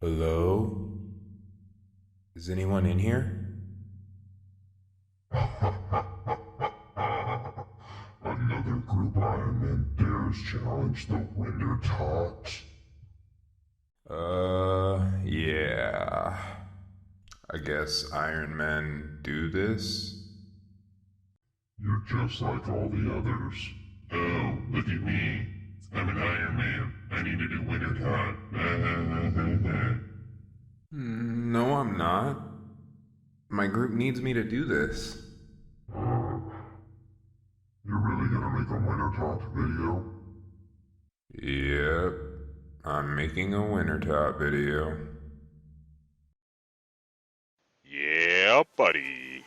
Hello? Is anyone in here? Another group Ironman dares challenge the Winter Tot. Yeah. I guess Iron Men do this? You're just like all the others. Oh, look at me. I'm an Iron Man. I need to do Winter Tot. No, I'm not. My group needs me to do this. You're really gonna make a Winter Tot video? Yep. I'm making a winter top video. Yeah, buddy.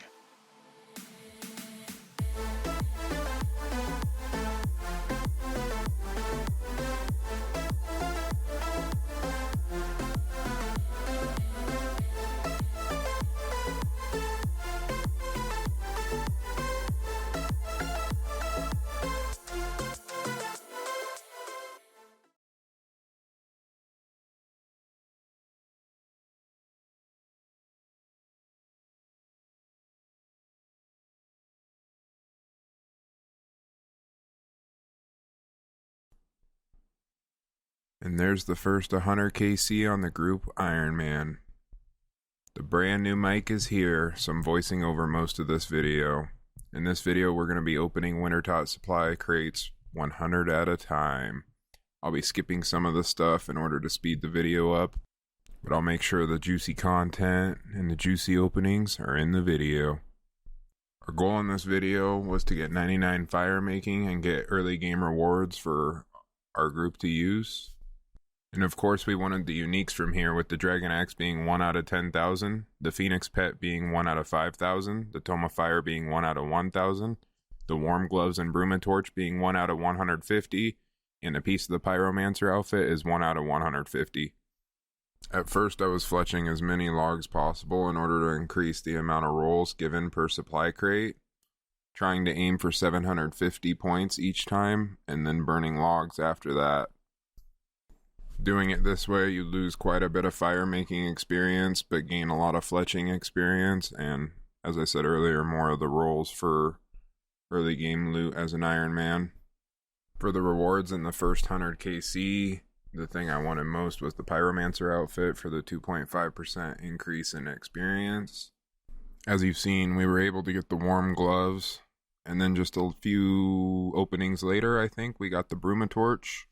And there's the first 100 KC on the group Iron Man. The brand new mic is here, so I'm voicing over most of this video. In this video, we're going to be opening Winter Tot supply crates 100 at a time. I'll be skipping some of the stuff in order to speed the video up, but I'll make sure the juicy content and the juicy openings are in the video. Our goal in this video was to get 99 fire making and get early game rewards for our group to use. And of course we wanted the uniques from here, with the Dragon Axe being 1 out of 10,000, the Phoenix Pet being 1 out of 5,000, the Tome of Fire being 1 out of 1,000, the Warm Gloves and Bruma Torch being 1 out of 150, and a piece of the Pyromancer outfit is 1 out of 150. At first I was fletching as many logs possible in order to increase the amount of rolls given per supply crate, trying to aim for 750 points each time, and then burning logs after that. Doing it this way, you lose quite a bit of fire making experience, but gain a lot of fletching experience, and as I said earlier, more of the rolls for early game loot as an Iron Man. For the rewards in the first 100 KC, the thing I wanted most was the Pyromancer outfit for the 2.5% increase in experience. As you've seen, we were able to get the warm gloves, and then just a few openings later, I think, we got the Bruma Torch.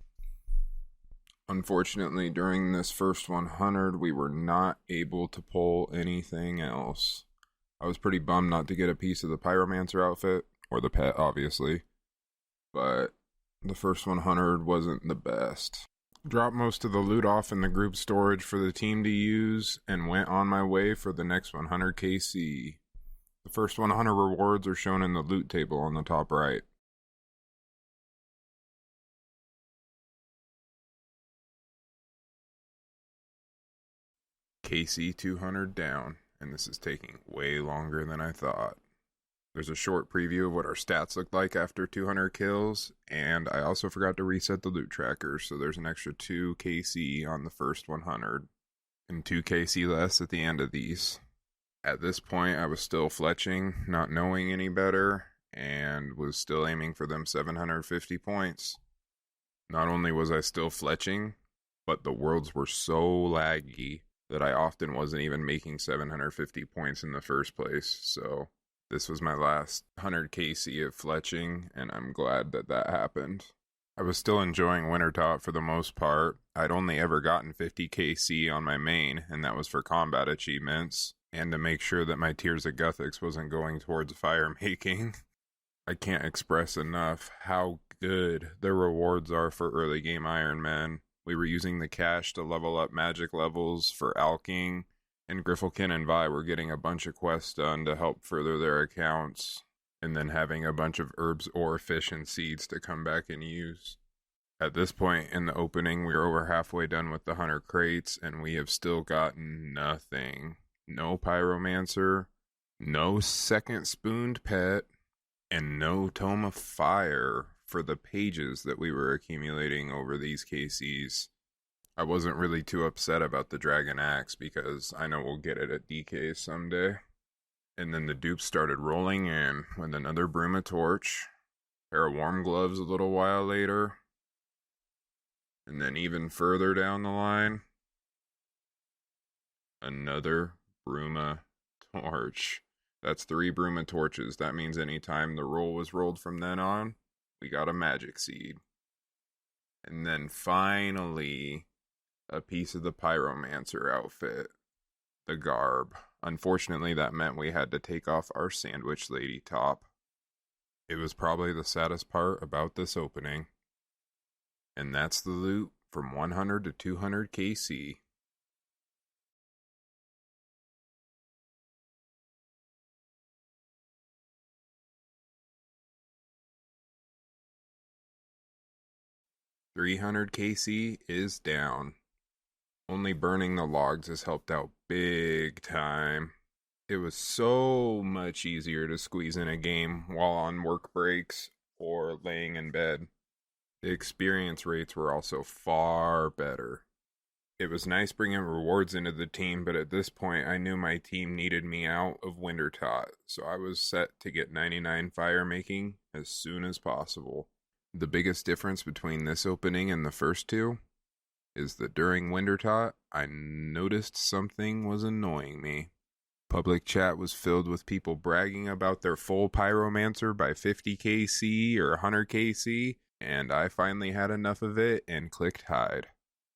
Unfortunately, during this first 100, we were not able to pull anything else. I was pretty bummed not to get a piece of the Pyromancer outfit, or the pet, obviously, but the first 100 wasn't the best. Dropped most of the loot off in the group storage for the team to use, and went on my way for the next 100 KC. The first 100 rewards are shown in the loot table on the top right. KC 200 down, and this is taking way longer than I thought. There's a short preview of what our stats look like after 200 kills, and I also forgot to reset the loot tracker, so there's an extra 2 KC on the first 100, and 2 KC less at the end of these. At this point, I was still fletching, not knowing any better, and was still aiming for them 750 points. Not only was I still fletching, but the worlds were so laggy that I often wasn't even making 750 points in the first place, so this was my last 100 KC of fletching, and I'm glad that that happened. I was still enjoying Winter Tot for the most part. I'd only ever gotten 50 KC on my main, and that was for combat achievements, and to make sure that my Tears of Guthix wasn't going towards fire making. I can't express enough how good the rewards are for early game Iron Men. We were using the cash to level up magic levels for Alking, and Grifflekin and Vi were getting a bunch of quests done to help further their accounts, and then having a bunch of herbs, ore, fish, and seeds to come back and use. At this point in the opening, we are over halfway done with the 100 crates, and we have still gotten nothing. No Pyromancer, no second spooned pet, and no Tome of Fire for the pages that we were accumulating over these KCs. I wasn't really too upset about the Dragon Axe because I know we'll get it at DK someday. And then the dupes started rolling in with another Bruma Torch, pair of warm gloves a little while later, and then even further down the line, another Bruma Torch. That's 3 Bruma Torches. That means anytime the roll was rolled from then on, we got a Magic Seed. And then finally, a piece of the Pyromancer outfit, the garb. Unfortunately, that meant we had to take off our Sandwich Lady top. It was probably the saddest part about this opening. And that's the loot from 100 to 200 KC. $300 KC is down. Only burning the logs has helped out big time. It was so much easier to squeeze in a game while on work breaks or laying in bed. The experience rates were also far better. It was nice bringing rewards into the team, but at this point I knew my team needed me out of Wintertot, so I was set to get 99 fire making as soon as possible. The biggest difference between this opening and the first two is that during Wintertot, I noticed something was annoying me. Public chat was filled with people bragging about their full Pyromancer by 50 KC or 100 KC, and I finally had enough of it and clicked hide.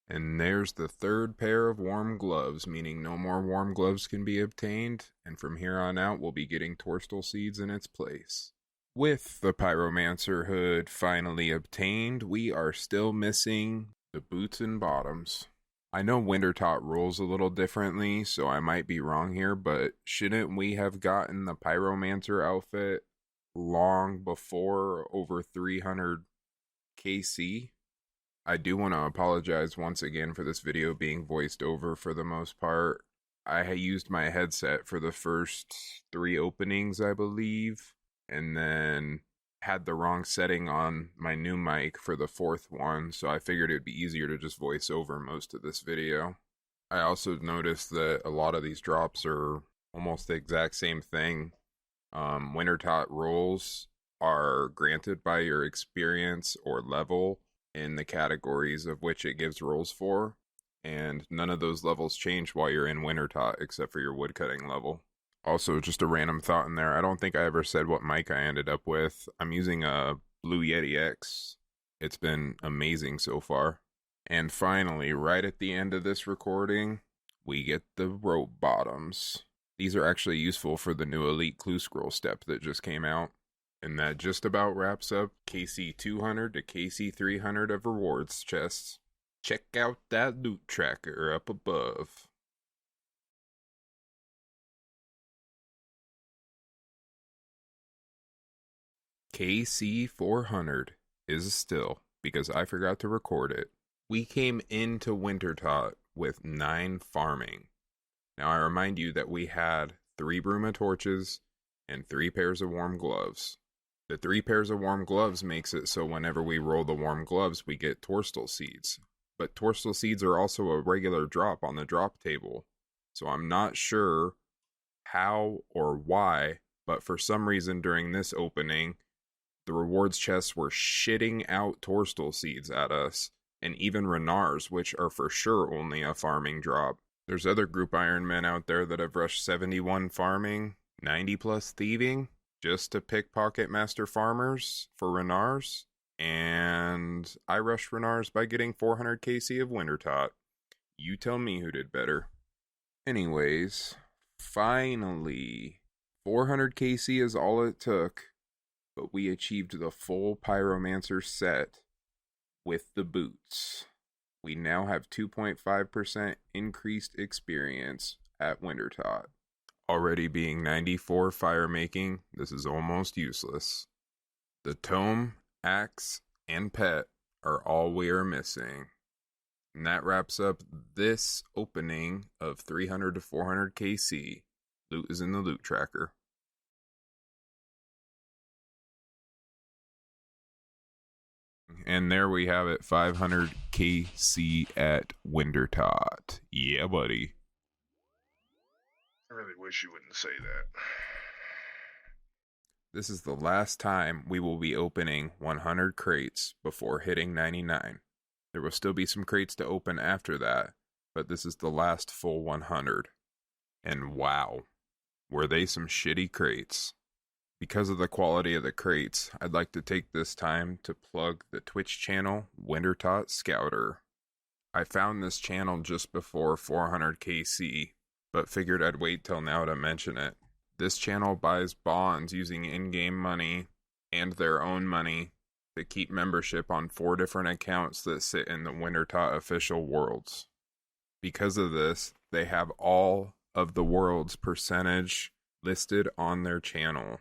And there's the third pair of warm gloves, meaning no more warm gloves can be obtained, and from here on out we'll be getting Torstal Seeds in its place. With the Pyromancer hood finally obtained, we are still missing the boots and bottoms. I know Wintertot rolls a little differently, so I might be wrong here, but shouldn't we have gotten the Pyromancer outfit long before over 300 KC? I do want to apologize once again for this video being voiced over for the most part. I used my headset for the first 3 openings, I believe, and then had the wrong setting on my new mic for the 4th one, so I figured it would be easier to just voice over most of this video. I also noticed that a lot of these drops are almost the exact same thing. Wintertot rolls are granted by your experience or level in the categories of which it gives rolls for, and none of those levels change while you're in Wintertot except for your woodcutting level. Also, just a random thought in there, I don't think I ever said what mic I ended up with. I'm using a Blue Yeti X. It's been amazing so far. And finally, right at the end of this recording, we get the rope bottoms. These are actually useful for the new Elite Clue Scroll step that just came out. And that just about wraps up KC 200 to KC 300 of rewards chests. Check out that loot tracker up above. KC 400 is still, because I forgot to record it. We came into Wintertot with 9 farming. Now I remind you that we had 3 Bruma Torches and 3 pairs of warm gloves. The 3 pairs of warm gloves makes it so whenever we roll the warm gloves, we get Torstal Seeds. But Torstal Seeds are also a regular drop on the drop table. So I'm not sure how or why, but for some reason during this opening, the rewards chests were shitting out Torstal Seeds at us, and even Renars, which are for sure only a farming drop. There's other group Ironmen out there that have rushed 71 farming, 90 plus thieving, just to pickpocket master farmers for Renars, and I rushed Renars by getting 400 KC of Wintertot. You tell me who did better. Anyways, finally, 400 KC is all it took, but we achieved the full Pyromancer set with the boots. We now have 2.5% increased experience at Wintertot. Already being 94 fire making, this is almost useless. The tome, axe, and pet are all we are missing. And that wraps up this opening of 300 to 400 KC. Loot is in the loot tracker. And there we have it, 500 KC at Wintertot. Yeah, buddy. I really wish you wouldn't say that. This is the last time we will be opening 100 crates before hitting 99. There will still be some crates to open after that, but this is the last full 100. And wow, were they some shitty crates. Because of the quality of the crates, I'd like to take this time to plug the Twitch channel Wintertot Scouter. I found this channel just before 400 KC, but figured I'd wait till now to mention it. This channel buys bonds using in-game money and their own money to keep membership on 4 different accounts that sit in the Wintertot official worlds. Because of this, they have all of the world's percentage listed on their channel.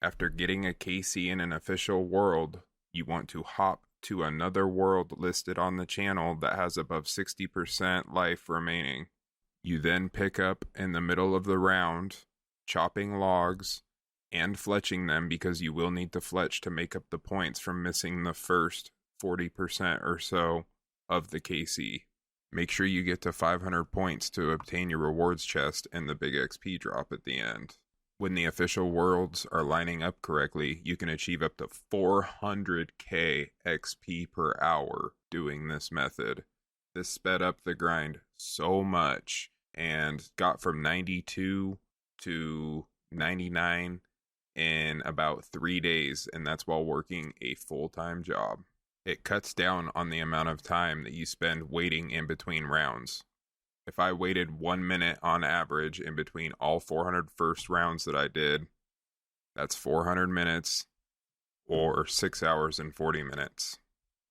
After getting a KC in an official world, you want to hop to another world listed on the channel that has above 60% life remaining. You then pick up in the middle of the round, chopping logs and fletching them because you will need to fletch to make up the points from missing the first 40% or so of the KC. Make sure you get to 500 points to obtain your rewards chest and the big XP drop at the end. When the official worlds are lining up correctly, you can achieve up to 400k XP per hour doing this method. This sped up the grind so much and got from 92 to 99 in about 3 days, and that's while working a full-time job. It cuts down on the amount of time that you spend waiting in between rounds. If I waited 1 minute on average in between all 400 first rounds that I did, that's 400 minutes or 6 hours and 40 minutes,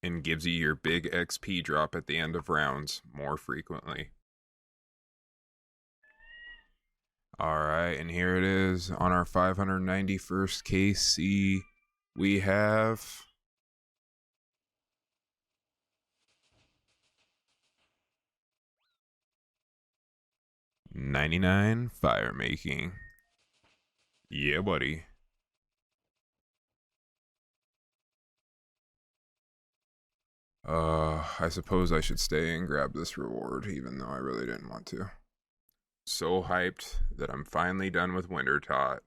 and gives you your big XP drop at the end of rounds more frequently. Alright, and here it is on our 591st KC. We have 99 fire making. Yeah, buddy. I suppose I should stay and grab this reward, even though I really didn't want to. So hyped that I'm finally done with Wintertot.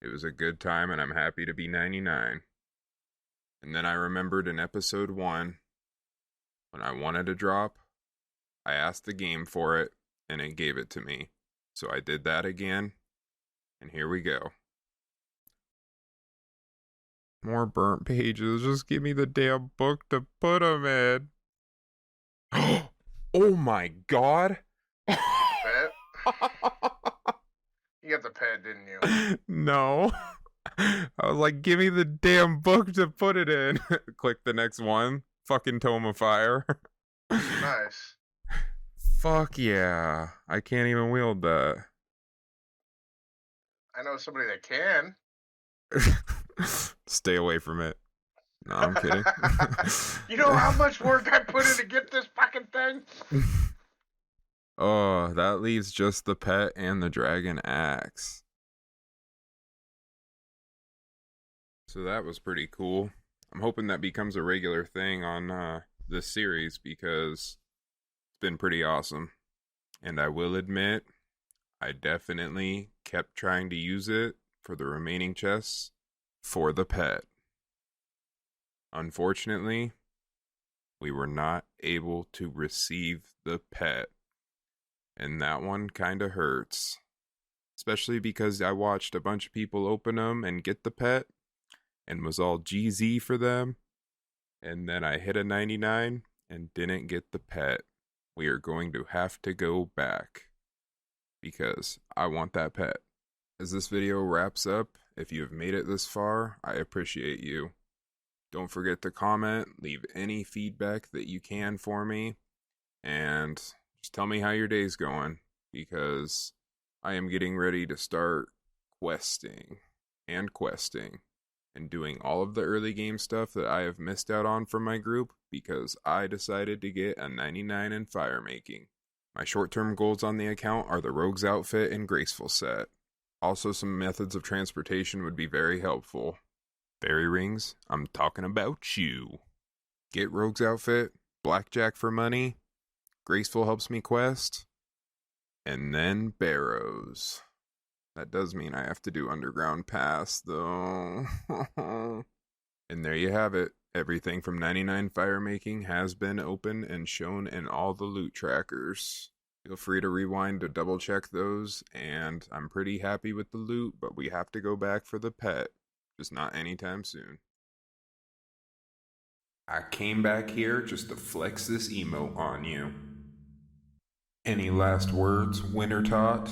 It was a good time and I'm happy to be 99. And then I remembered in episode 1, when I wanted a drop, I asked the game for it, and it gave it to me. So I did that again, and here we go. More burnt pages, just give me the damn book to put them in. Oh my god! Pet? You got the pet, didn't you? No. I was like, give me the damn book to put it in. Click the next one. Fucking Tome of Fire. Nice. Fuck yeah. I can't even wield that. I know somebody that can. Stay away from it. No, I'm kidding. You know how much work I put in to get this fucking thing? Oh, that leaves just the pet and the dragon axe. So that was pretty cool. I'm hoping that becomes a regular thing on this series because it's been pretty awesome. And I will admit, I definitely kept trying to use it for the remaining chests for the pet. Unfortunately, we were not able to receive the pet. And that one kind of hurts. Especially because I watched a bunch of people open them and get the pet. And was all GZ for them. And then I hit a 99 and didn't get the pet. We are going to have to go back. Because I want that pet. As this video wraps up, if you have made it this far, I appreciate you. Don't forget to comment, leave any feedback that you can for me. And just tell me how your day's going, because I am getting ready to start questing and doing all of the early game stuff that I have missed out on from my group because I decided to get a 99 in fire making. My short-term goals on the account are the Rogue's outfit and Graceful set. Also, some methods of transportation would be very helpful. Fairy rings, I'm talking about you. Get Rogue's outfit, Blackjack for money, Graceful helps me quest, and then Barrows. That does mean I have to do Underground Pass, though. And there you have it. Everything from 99 Fire Making has been open and shown in all the loot trackers. Feel free to rewind to double check those, and I'm pretty happy with the loot, but we have to go back for the pet. Just not anytime soon. I came back here just to flex this emote on you. Any last words, Winter Tot?